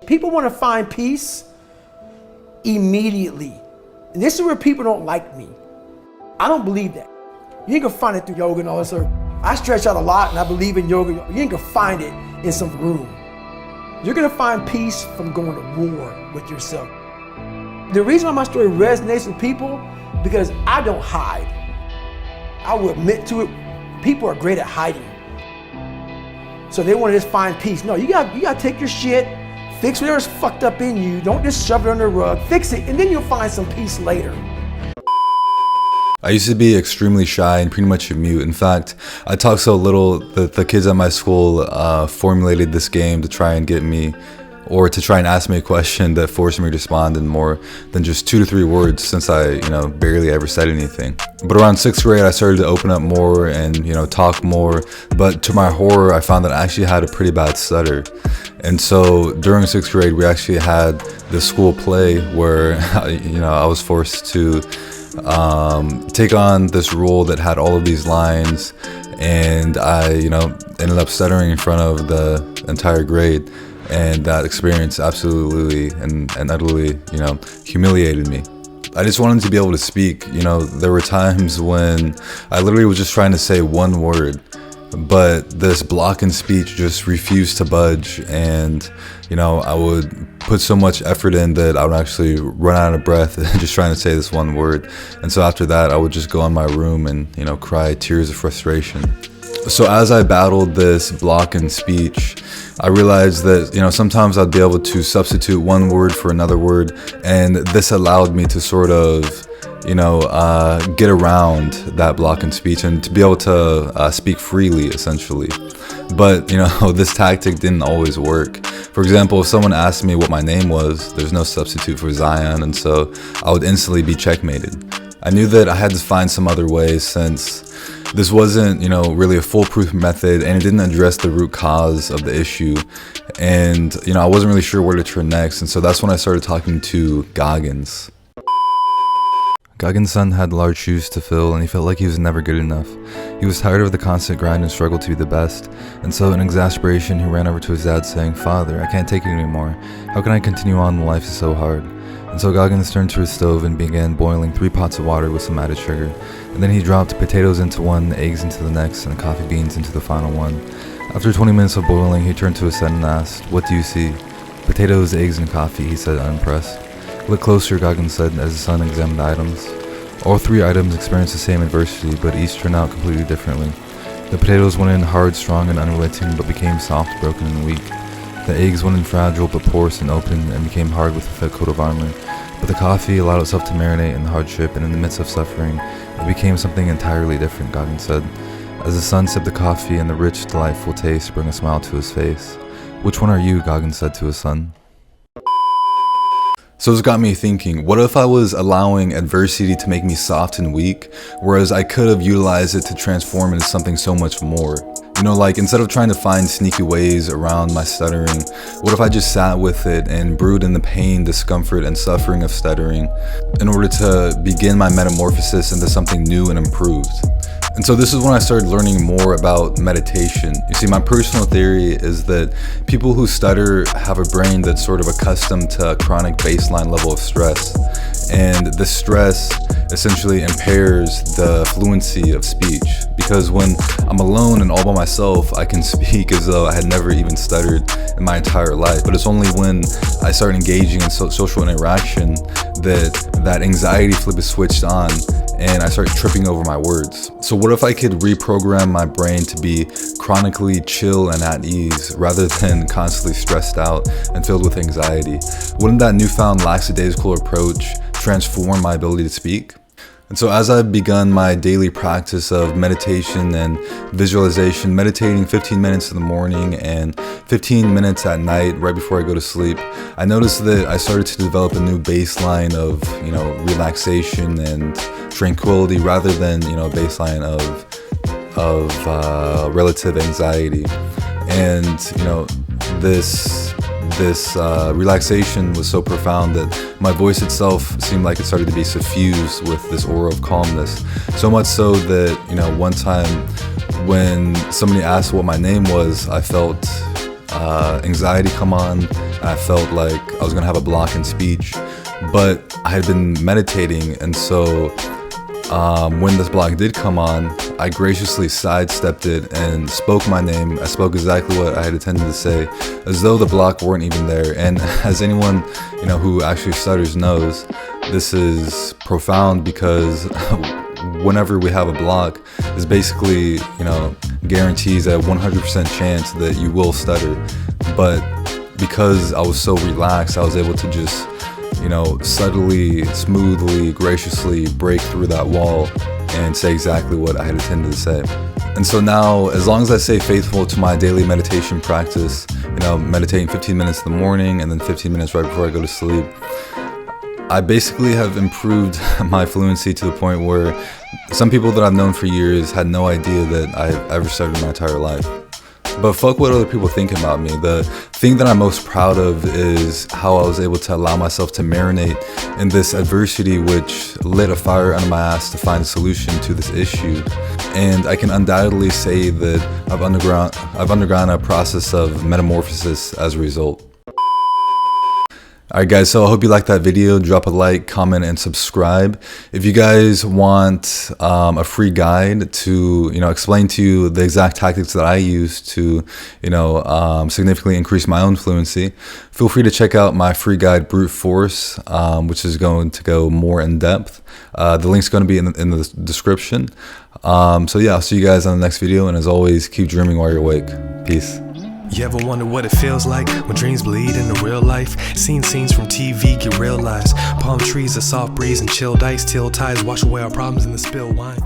People want to find peace immediately. And this is where people don't like me. I don't believe that. You ain't gonna find it through yoga and all this stuff. I stretch out a lot and I believe in yoga. You ain't gonna find it in some room. You're gonna find peace from going to war with yourself. The reason why my story resonates with people, because I don't hide. I will admit to it, people are great at hiding. So they want to just find peace. No, you gotta take your shit, fix whatever's fucked up in you, don't just shove it under the rug, fix it, and then you'll find some peace later. I used to be extremely shy and pretty much a mute. In fact, I talked so little that the kids at my school formulated this game to try and get me, or to try and ask me a question that forced me to respond in more than just 2 to 3 words, since I, barely ever said anything. But around 6th grade, I started to open up more and, talk more. But to my horror, I found that I actually had a pretty bad stutter. And so during 6th grade, we actually had this school play where, I was forced to take on this role that had all of these lines, and I ended up stuttering in front of the entire grade, and that experience absolutely and utterly humiliated me. I just wanted to be able to speak. There were times when I literally was just trying to say one word, but this block in speech just refused to budge, and I would put so much effort in that I would actually run out of breath just trying to say this one word. And so after that, I would just go in my room and cry tears of frustration. So as I battled this block in speech, I realized that sometimes I'd be able to substitute one word for another word, and this allowed me to sort of get around that block in speech and to be able to speak freely, essentially. But this tactic didn't always work. For example, if someone asked me what my name was, there's no substitute for Zion, and so I would instantly be checkmated. I knew that I had to find some other way, since this wasn't really a foolproof method, and it didn't address the root cause of the issue. And I wasn't really sure where to turn next, and so that's when I started talking to Goggins. Goggins' son had large shoes to fill, and he felt like he was never good enough. He was tired of the constant grind and struggle to be the best, and so in exasperation he ran over to his dad saying, "Father, I can't take it anymore. How can I continue on when life is so hard?" And so Goggins turned to his stove and began boiling 3 pots of water with some added sugar. And then he dropped potatoes into one, eggs into the next, and coffee beans into the final one. After 20 minutes of boiling, he turned to his son and asked, "What do you see?" "Potatoes, eggs, and coffee," he said, unimpressed. "Look closer," Goggins said as his son examined the items. All 3 items experienced the same adversity, but each turned out completely differently. The potatoes went in hard, strong, and unrelenting, but became soft, broken, and weak. The eggs went in fragile, but porous and open, and became hard with a thick coat of armor. But the coffee allowed itself to marinate in the hardship, and in the midst of suffering, it became something entirely different, Goggins said. As the son sipped the coffee, and the rich, delightful taste brought a smile to his face. "Which one are you?" Goggins said to his son. So this got me thinking, what if I was allowing adversity to make me soft and weak, whereas I could have utilized it to transform into something so much more? Like instead of trying to find sneaky ways around my stuttering, what if I just sat with it and brewed in the pain, discomfort, and suffering of stuttering in order to begin my metamorphosis into something new and improved? And so this is when I started learning more about meditation. You see, my personal theory is that people who stutter have a brain that's sort of accustomed to a chronic baseline level of stress. And this stress essentially impairs the fluency of speech. Because when I'm alone and all by myself, I can speak as though I had never even stuttered in my entire life. But it's only when I start engaging in social interaction that anxiety flip is switched on, and I start tripping over my words. So what if I could reprogram my brain to be chronically chill and at ease, rather than constantly stressed out and filled with anxiety? Wouldn't that newfound lackadaisical approach transform my ability to speak? And so as I've begun my daily practice of meditation and visualization, meditating 15 minutes in the morning and 15 minutes at night right before I go to sleep, I noticed that I started to develop a new baseline of, relaxation and tranquility, rather than, a baseline of relative anxiety. And, this relaxation was so profound that my voice itself seemed like it started to be suffused with this aura of calmness. So much so that, one time when somebody asked what my name was, I felt anxiety come on, I felt like I was gonna have a block in speech, but I had been meditating, and so when this block did come on, I graciously sidestepped it and spoke my name. I spoke exactly what I had intended to say, as though the block weren't even there. And as anyone who actually stutters knows, this is profound, because whenever we have a block, is basically guarantees a 100% chance that you will stutter. But because I was so relaxed, I was able to just subtly, smoothly, graciously break through that wall and say exactly what I had intended to say. And so now, as long as I stay faithful to my daily meditation practice, meditating 15 minutes in the morning and then 15 minutes right before I go to sleep, I basically have improved my fluency to the point where some people that I've known for years had no idea that I've ever stuttered in my entire life. But fuck what other people think about me. The thing that I'm most proud of is how I was able to allow myself to marinate in this adversity, which lit a fire under my ass to find a solution to this issue. And I can undoubtedly say that I've undergone a process of metamorphosis as a result. Alright guys, so I hope you liked that video. Drop a like, comment, and subscribe. If you guys want a free guide to explain to you the exact tactics that I use to significantly increase my own fluency, feel free to check out my free guide Brute Force, which is going to go more in depth. The link's going to be in the description. So yeah, I'll see you guys on the next video, and as always, keep dreaming while you're awake. Peace. You ever wonder what it feels like when dreams bleed into real life? Seen scenes from TV get realized. Palm trees, a soft breeze, and chilled ice till tides wash away our problems in the spilled wine.